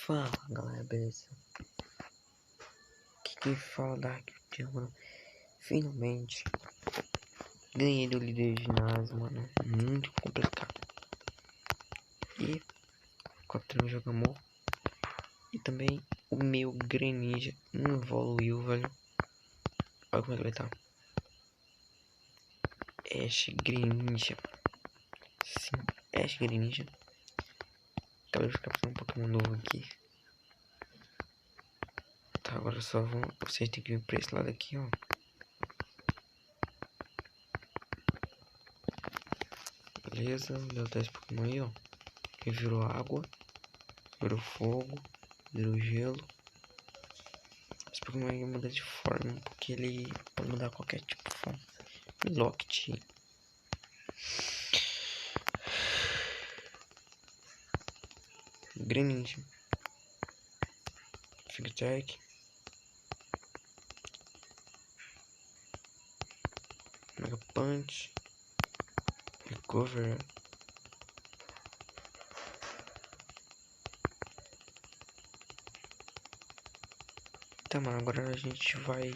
Fala galera, beleza? Que fala Dark mano. Finalmente ganhei do líder de ginásio, mano. Muito complicado. E capturando o Jogamon. E também o meu Greninja evoluiu, velho. Olha como é que ele tá. Ash Greninja. Sim, Ash Greninja. Acabei de capturar um Pokémon novo aqui. Tá, agora só vão. Vocês têm que vir pra esse lado aqui, ó. Beleza, deu 10 Pokémon aí, ó. Que virou água, virou fogo, virou gelo. Esse Pokémon aí muda de forma, porque ele pode mudar qualquer tipo de forma. Locked. Greninja. Figtech. Mega Punch. Recover. Tá, mano, agora a gente vai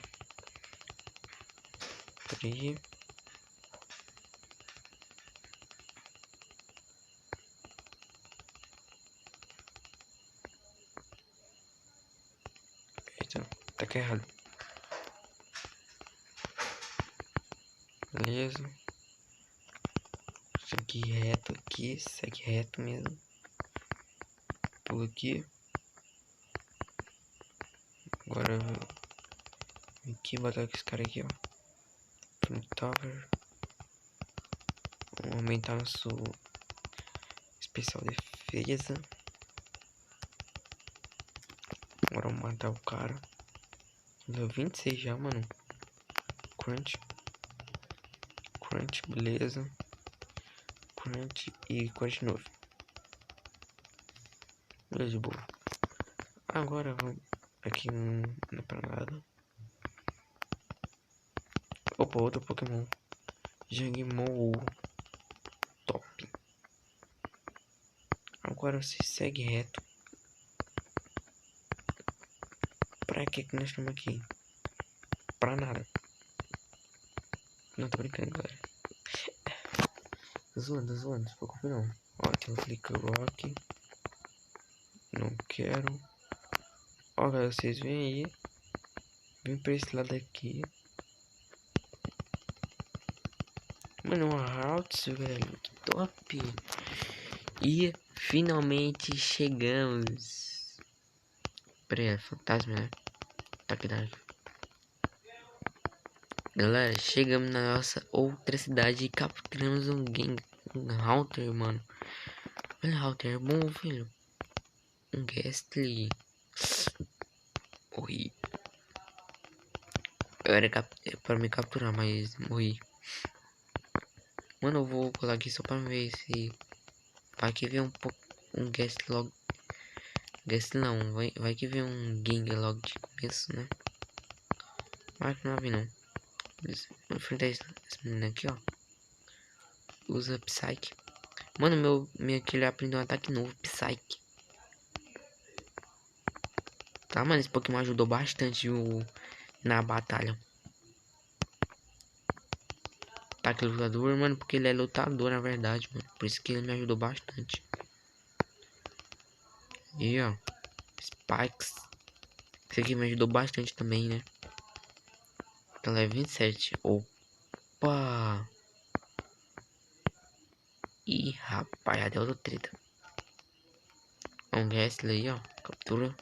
por aí. Eita, tá aqui errado. Beleza. Segue reto aqui, segue reto mesmo. Pula aqui. Agora eu vou aqui botar com esse cara aqui, ó. Front Tower. Vamos aumentar nosso especial defesa. Agora vamos matar o cara. Deu 26 já, mano. Crunch. Crunch, beleza. Crunch e crunch novo. Beleza, de boa. Agora vamos aqui na parada. Opa, outro Pokémon. Jangmo. Top. Agora você segue reto. Pra que nós estamos aqui? Pra nada. Não, tô brincando, galera. Tô zoando, não se preocupe não. Ó, tem um Flick Rock. Não quero. Ó, galera, vocês vêm aí. Vem pra esse lado aqui. Mano, um Haltz, velho. Que top. E finalmente chegamos. Peraí, é fantasma, né? Tá aqui dentro. Galera, chegamos na nossa outra cidade e capturamos um Halter, mano. Olha, Halter é bom, filho. Um Gastly. Morri. Eu era pra me capturar, mas morri. Mano, eu vou colar aqui só pra ver se... Vai que vem um Gastly logo. Gastly não, vai que vem um Gang logo de começo, né? Mas não vai não. Vou enfrentar esse menino aqui, ó. Usa Psyche. Mano, meu killer aprendeu um ataque novo, Psyche. Tá, mano, esse Pokémon ajudou bastante na batalha. Ataque lutador, mano, porque ele é lutador, na verdade, mano. Por isso que ele me ajudou bastante. E, ó. Spikes. Esse aqui me ajudou bastante também, né? Então é 27. Opa! Ih, rapaz, já deu outra treta. Um Gastly aí, ó. Captura.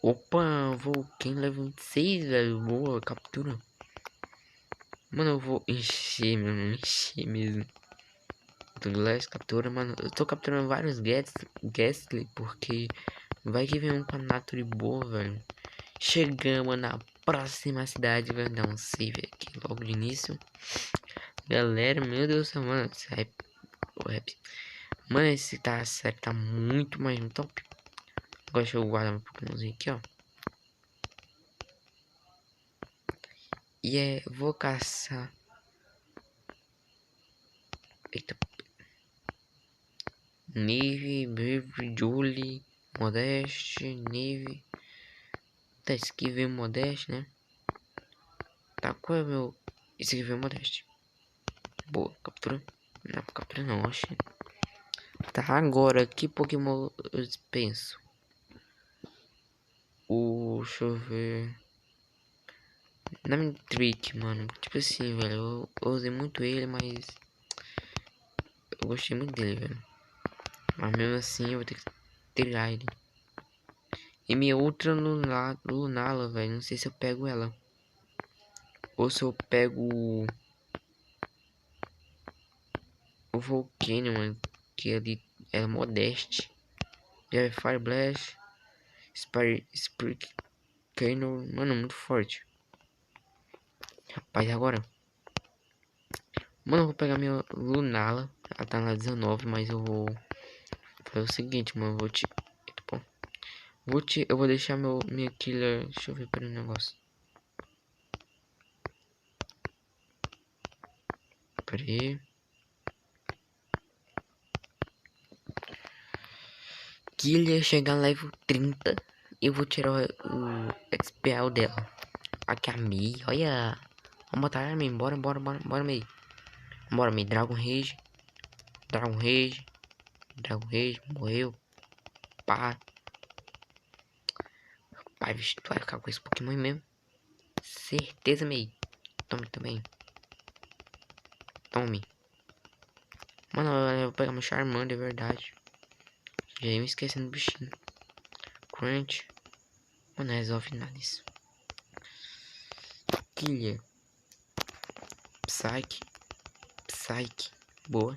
Opa, Volcano level 26, velho. Boa, captura. Mano, eu vou encher, mano. Encher mesmo. Do Glass captura, mano. Eu tô capturando vários Gastly porque vai que vem um com a Nature boa, velho. Chegamos na próxima cidade. Vai dar um save aqui logo de início. Galera, meu Deus do céu, mano. Esse rap. Mano, esse sério, tá muito mais top. Agora deixa eu guardar meu Pokémonzinho aqui, ó. Vou caçar. Eita. Neve, Brave, Julie, Modeste, Neve. Tá, esse aqui veio Modeste, né? Tá, qual é o meu... Esse aqui veio Modeste. Boa, captura. Não, captura não, oxe. Tá, agora, que Pokémon eu penso? Deixa eu ver... Trick, mano. Tipo assim, velho. Eu usei muito ele, mas... Eu gostei muito dele, velho. Mas mesmo assim, eu vou ter que tirar ele. E minha outra Lunala, velho. Não sei se eu pego ela. Ou se eu pego... O Volcano, mano. Que ele é Modeste. Já é Fire Blast. Spirit Cannon. Mano, muito forte. Rapaz, agora... Mano, eu vou pegar minha Lunala. Ela tá na 19, mas eu vou fazer o seguinte, mano. Bom, eu vou deixar minha killer. Deixa eu ver para o negócio. Pera aí. Killer chegar level 30. Eu vou tirar o XPL dela. Aqui a Mei, olha. Vamos botar a Mei. Bora, Mei. Bora, Mei. Dragon Rage. Morreu. Pá. Pai, bicho, tu vai ficar com esse Pokémon mesmo. Certeza, Mei. Tome também. Tome. Mano, eu vou pegar meu Charmander, é verdade. Já ia me esquecendo do bichinho. Crunch. Mano, não resolve nada isso. Killer. Psyche. Boa.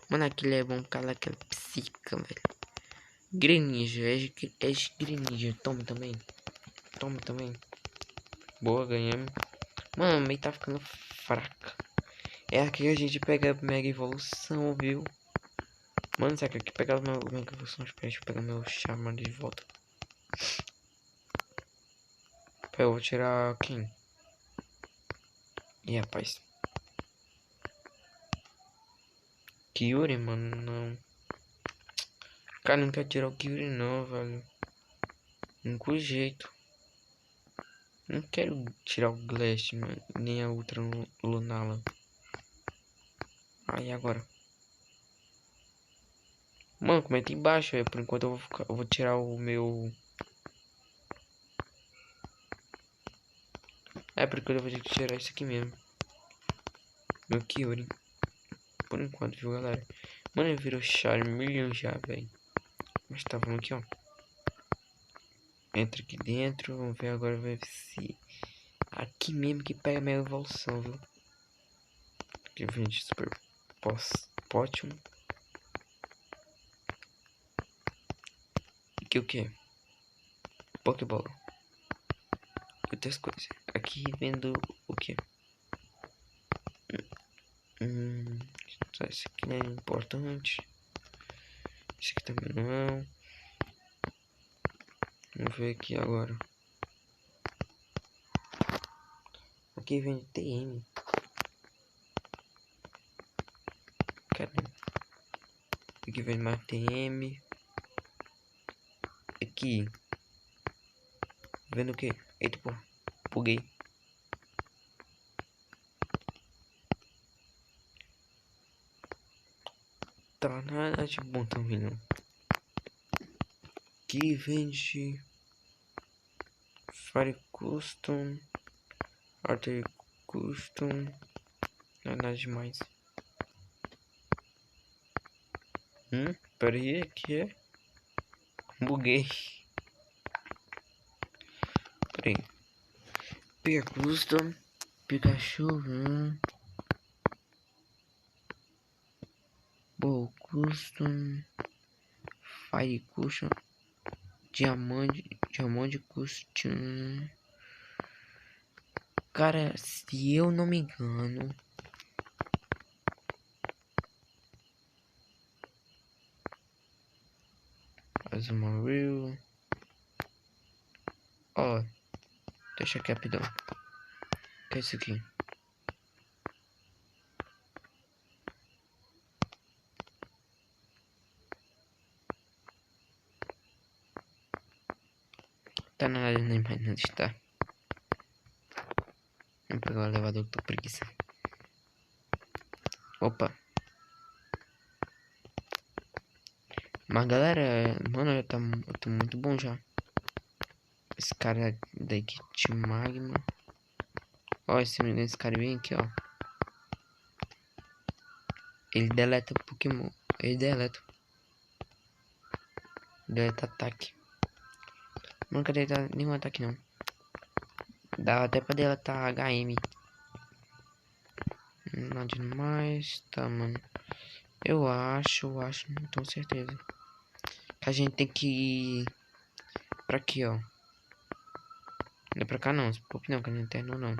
Mano, aquele é bom por causa daquela psica, velho. Greninja. É Greninja. Toma também. Boa, ganhamos. Mano, meio tá ficando fraca. É aqui que a gente pega a Mega Evolução, viu? Mano, será que aqui pegar uma Mega Evolução? Deixa eu pegar meu Charmander de volta. Eu vou tirar quem? Ih, rapaz. Kyurem, mano, não. Cara, não quer tirar o Kyurem não, velho. Único jeito. Não quero tirar o Glass, mano. Nem a Ultra Lunala. Aí agora. Mano, comenta embaixo, velho. Por enquanto eu vou tirar o meu. Por enquanto eu vou ter que tirar isso aqui mesmo. Meu Kyurem. Por enquanto, viu, galera? Mano, ele virou Charmeleon já, velho. Mas tá, vamos aqui, ó. Entra aqui dentro. Vamos ver agora, ver se... Aqui mesmo que pega a minha evolução, viu? Aqui vem de Super Potion. Aqui o que? Pokéball. Outras coisas. Aqui vendo o que? Esse aqui não é importante. Esse aqui também não. Vamos ver aqui agora. Aqui vem TM. Cadê? Aqui vem mais TM. Aqui. Vendo o que? Eita, pô. Buguei. Tá nada de bom também não. Aqui vende Fire Custom, Arter Custom, não é nada demais. Pera aí, aqui é. Buguei. Pera aí. Pega Custom, Pikachu, Boa Custom, Fire Custom, Diamante Custom. Cara, se eu não me engano, faz uma real. Ó, deixa aqui rapidão. que é isso aqui? Tá na área nem mais onde está. Vamos pegar o elevador que tô preguiça. Opa. Mas galera, mano, eu tô muito bom já. Esse cara da Kit Magma. Ó, esse cara vem aqui, ó. Ele deleta Pokémon. Ele deleta. Deleta ataque. Não quer deletar nenhum ataque não. Dá até pra deletar HM. Nada demais. Tá, mano. Eu acho, não tenho certeza. Que a gente tem que ir pra aqui, ó. Não é pra cá não, esse pop não, que não terminou não.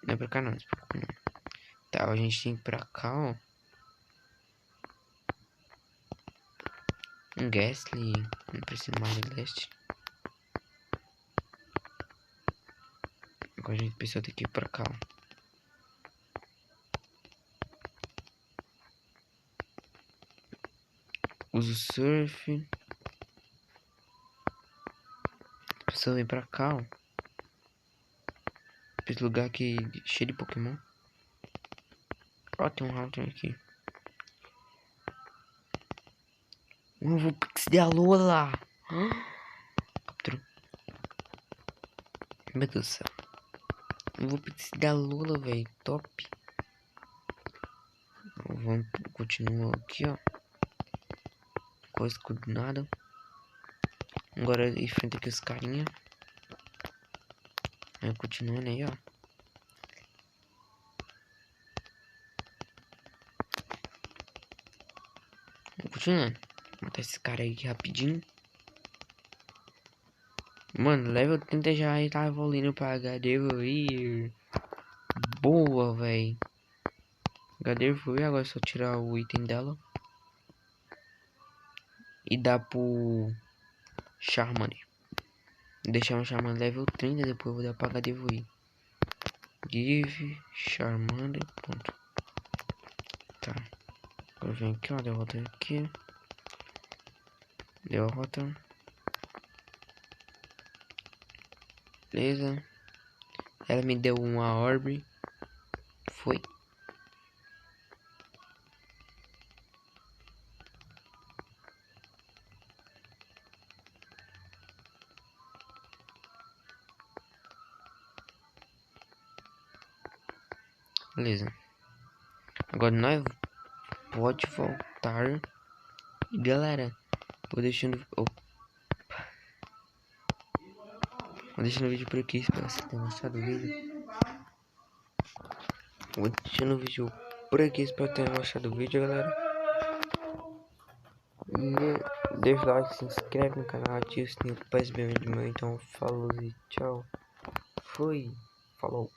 Não é pra cá não, esse pop não. Tá, a gente tem que ir pra cá, ó. Um Gastly, não precisa mais de leste. Agora a gente precisa ter que ir pra cá, ó. Usa o surf. Precisa vir pra cá, ó. Esse lugar aqui cheio de Pokémon. Ó, tem um Halter aqui. Um novo Pix de Alola. Capturou. Meu Deus do céu. Um novo Pix de Alola, velho. Top. Vamos continuar aqui, ó. Com escudo nada. Agora enfrenta aqui os carinha. Aí continuando aí, ó. Continuando. Matar esse cara aí rapidinho. Mano, level 30 já tá evoluindo pra HD evoluir. Boa, velho. HD evoluir, agora é só tirar o item dela. E dá pro Charmander. Deixar um Charmander level 30, depois eu vou dar pra HD evoluir. Give Charmander, ponto. Tá. Agora vem aqui, ó, derrota aqui. Derrota. Beleza. Ela me deu uma orbe. Foi. Beleza. Agora nós pode voltar. E galera, vou deixando. Vou deixando o vídeo por aqui. Espero que vocês tenham gostado do vídeo. Vou deixando o vídeo por aqui. Espero que tenham gostado do vídeo, galera. E deixa o like, se inscreve no canal, ativa o sininho para receber vídeo meu. Então, falou e tchau. Fui. Falou.